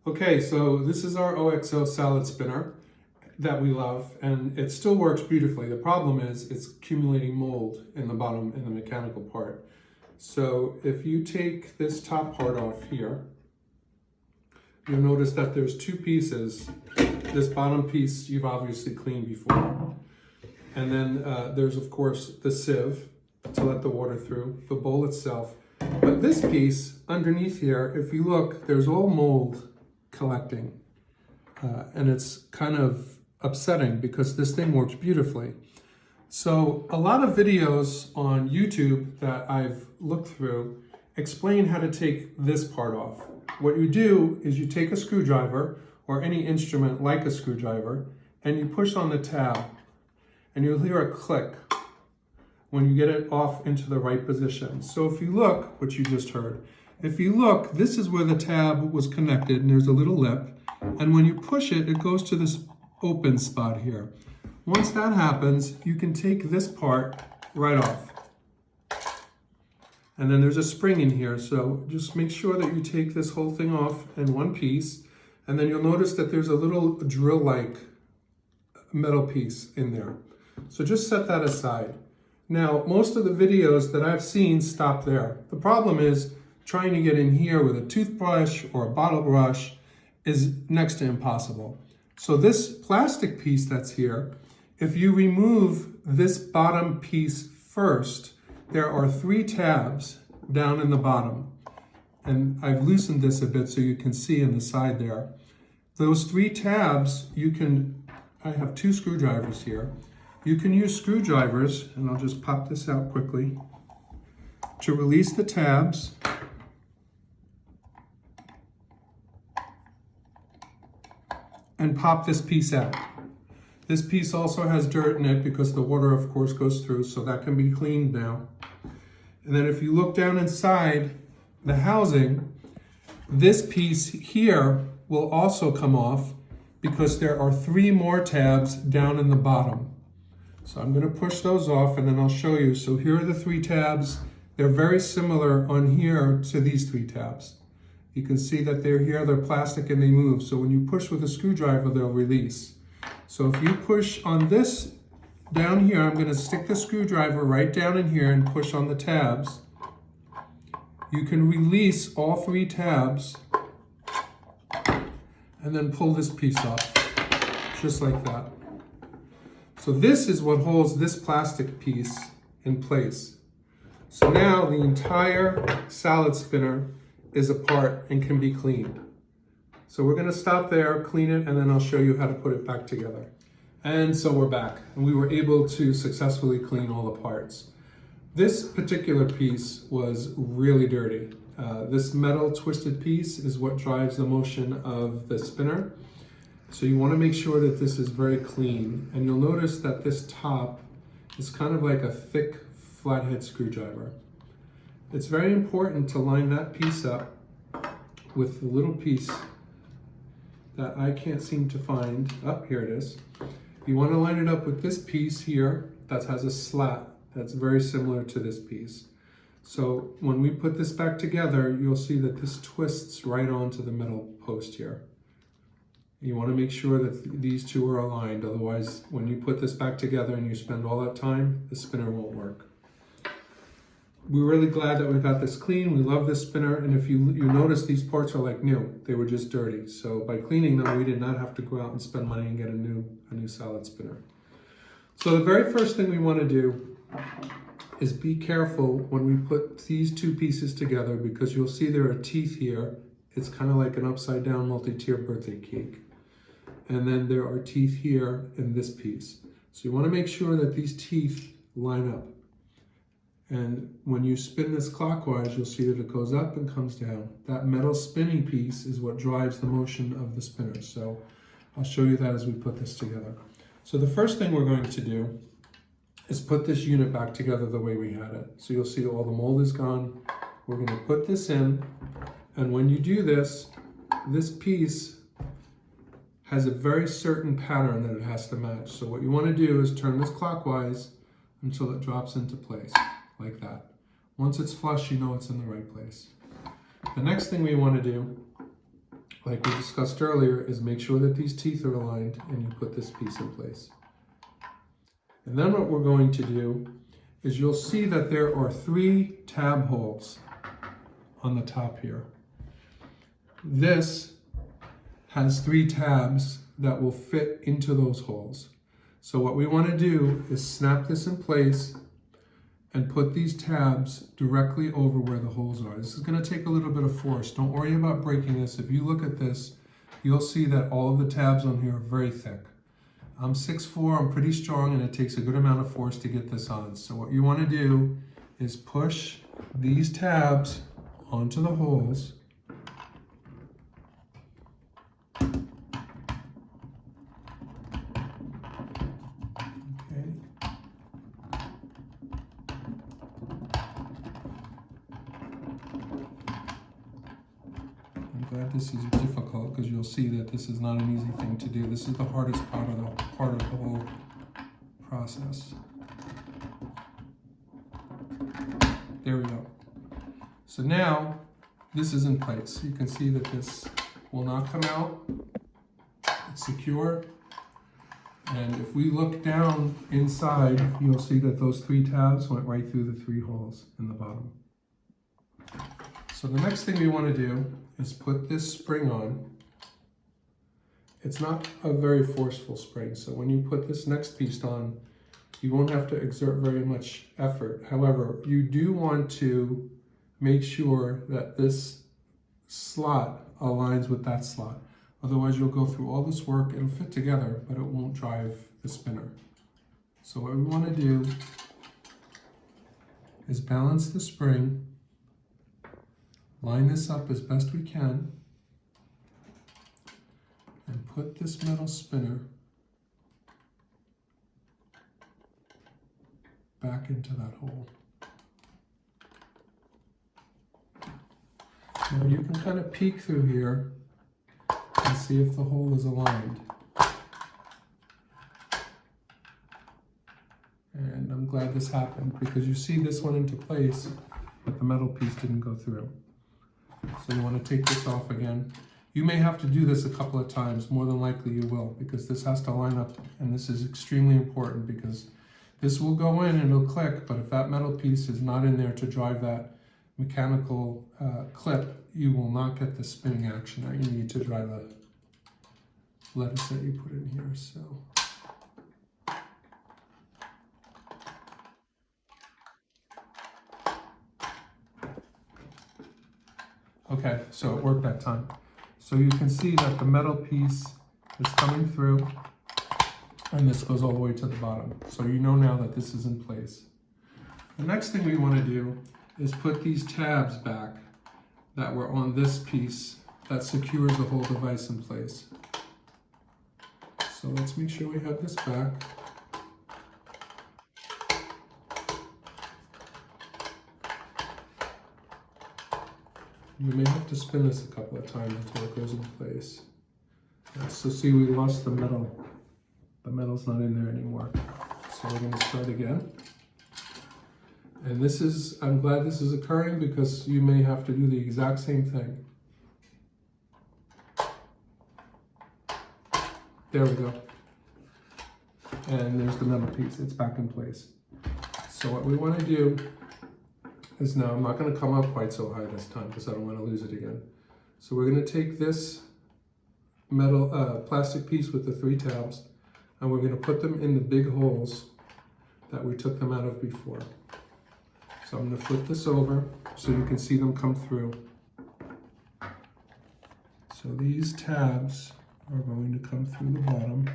Okay, so this is our OXO salad spinner that we love, and it still works beautifully. The problem is it's accumulating mold in the bottom, in the mechanical part. So if you take this top part off here, you'll notice that there's two pieces. This bottom piece you've obviously cleaned before. And then there's of course the sieve to let the water through, the bowl itself. But this piece underneath here, if you look, there's all mold collecting. And it's kind of upsetting because this thing works beautifully. So a lot of videos on YouTube that I've looked through explain how to take this part off. What you do is you take a screwdriver or any instrument like a screwdriver and you push on the tab and you'll hear a click when you get it off into the right position. So if you look, what you just heard, if you look, this is where the tab was connected and there's a little lip. And when you push it, it goes to this open spot here. Once that happens, you can take this part right off. And then there's a spring in here, so just make sure that you take this whole thing off in one piece, and then you'll notice that there's a little drill-like metal piece in there. So just set that aside. Now, most of the videos that I've seen stop there. The problem is trying to get in here with a toothbrush or a bottle brush is next to impossible. So this plastic piece that's here, if you remove this bottom piece first, there are 3 tabs down in the bottom. And I've loosened this a bit so you can see in the side there. Those 3 tabs, I have 2 screwdrivers here. You can use screwdrivers, and I'll just pop this out quickly, to release the tabs. And pop this piece out. This piece also has dirt in it because the water, of course, goes through, so that can be cleaned now. And then if you look down inside the housing, this piece here will also come off because there are 3 more tabs down in the bottom. So I'm going to push those off and then I'll show you. So here are the 3 tabs. They're very similar on here to these 3 tabs. You can see that they're here, they're plastic and they move. So when you push with a screwdriver, they'll release. So if you push on this down here, I'm going to stick the screwdriver right down in here and push on the tabs. You can release all 3 tabs and then pull this piece off, just like that. So this is what holds this plastic piece in place. So now the entire salad spinner is apart and can be cleaned. So we're going to stop there, clean it, and then I'll show you how to put it back together. And so we're back, and we were able to successfully clean all the parts. This particular piece was really dirty. This metal twisted piece is what drives the motion of the spinner. So you want to make sure that this is very clean, and you'll notice that this top is kind of like a thick flathead screwdriver. It's very important to line that piece up with the little piece that I can't seem to find. Oh, here it is. You want to line it up with this piece here that has a slat that's very similar to this piece. So when we put this back together, you'll see that this twists right onto the metal post here. You want to make sure that these 2 are aligned, otherwise when you put this back together and you spend all that time, the spinner won't work. We're really glad that we got this clean. We love this spinner, and if you notice, these parts are like new. They were just dirty. So by cleaning them, we did not have to go out and spend money and get a new salad spinner. So the very first thing we want to do is be careful when we put these 2 pieces together, because you'll see there are teeth here. It's kind of like an upside down multi-tier birthday cake. And then there are teeth here in this piece. So you want to make sure that these teeth line up. And when you spin this clockwise, you'll see that it goes up and comes down. That metal spinny piece is what drives the motion of the spinner. So I'll show you that as we put this together. So the first thing we're going to do is put this unit back together the way we had it. So you'll see all the mold is gone. We're going to put this in. And when you do this, this piece has a very certain pattern that it has to match. So what you want to do is turn this clockwise until it drops into place. Like that. Once it's flush, you know it's in the right place. The next thing we want to do like we discussed earlier, is make sure that these teeth are aligned and you put this piece in place. And then what we're going to do is you'll see that there are 3 tab holes on the top here. This has 3 tabs that will fit into those holes. So what we want to do is snap this in place and put these tabs directly over where the holes are. This is going to take a little bit of force. Don't worry about breaking this. If you look at this, you'll see that all of the tabs on here are very thick. I'm 6'4", I'm pretty strong, and it takes a good amount of force to get this on. So what you want to do is push these tabs onto the holes. Glad this is difficult because you'll see that this is not an easy thing to do. This is the hardest part of the whole process. There we go. So now this is in place. You can see that this will not come out. It's secure. And if we look down inside, you'll see that those 3 tabs went right through the 3 holes in the bottom. So the next thing we want to do is put this spring on. It's not a very forceful spring, so when you put this next piece on, you won't have to exert very much effort. However, you do want to make sure that this slot aligns with that slot. Otherwise, you'll go through all this work, it'll fit together, but it won't drive the spinner. So what we want to do is balance the spring, line this up as best we can, and put this metal spinner back into that hole. Now you can kind of peek through here and see if the hole is aligned. And I'm glad this happened because you see this one into place, but the metal piece didn't go through. So you want to take this off again. You may have to do this a couple of times, more than likely you will, because this has to line up, and this is extremely important because this will go in and it'll click, but if that metal piece is not in there to drive that mechanical clip, you will not get the spinning action that you need to drive the lettuce that you put in here. So. Okay, so it worked that time. So you can see that the metal piece is coming through, and this goes all the way to the bottom. So you know now that this is in place. The next thing we want to do is put these tabs back that were on this piece that secures the whole device in place. So let's make sure we have this back. You may have to spin this a couple of times until it goes in place. So see, we lost the metal. The metal's not in there anymore. So we're going to start again. And this is, I'm glad this is occurring because you may have to do the exact same thing. There we go. And there's the metal piece, it's back in place. So what we want to do is now, I'm not going to come up quite so high this time because I don't want to lose it again. So we're going to take this metal plastic piece with the 3 tabs, and we're going to put them in the big holes that we took them out of before. So I'm going to flip this over so you can see them come through. So these tabs are going to come through the bottom.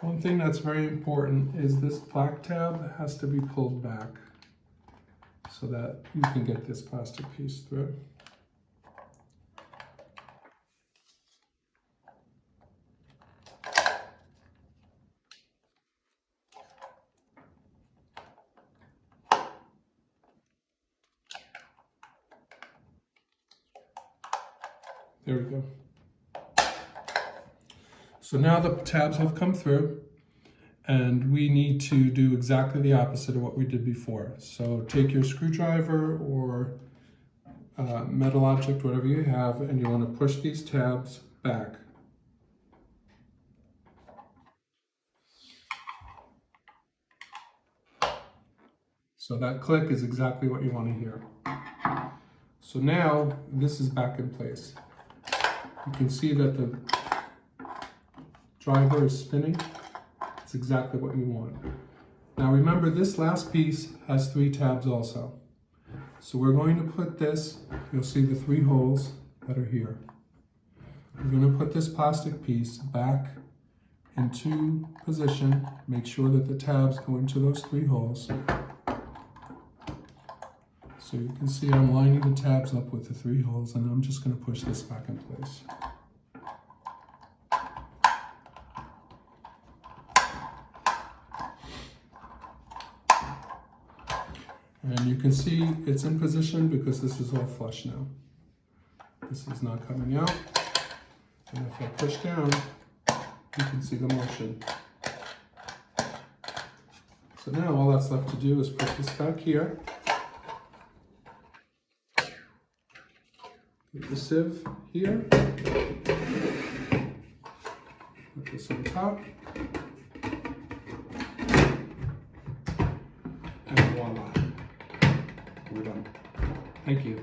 One thing that's very important is this black tab has to be pulled back so that you can get this plastic piece through. There we go. So now the tabs have come through, And we need to do exactly the opposite of what we did before. So take your screwdriver or metal object, whatever you have, and you want to push these tabs back. So that click is exactly what you want to hear. So now this is back in place. You can see that the driver is spinning. It's exactly what you want. Now remember, this last piece has 3 tabs also. So we're going to put this, you'll see the 3 holes that are here. We're going to put this plastic piece back into position. Make sure that the tabs go into those 3 holes. So you can see I'm lining the tabs up with the 3 holes, and I'm just going to push this back in place. And you can see it's in position because this is all flush now. This is not coming out. And if I push down, you can see the motion. So now all that's left to do is put this back here. Put the sieve here. Put this on top. And voila. We're done. Thank you.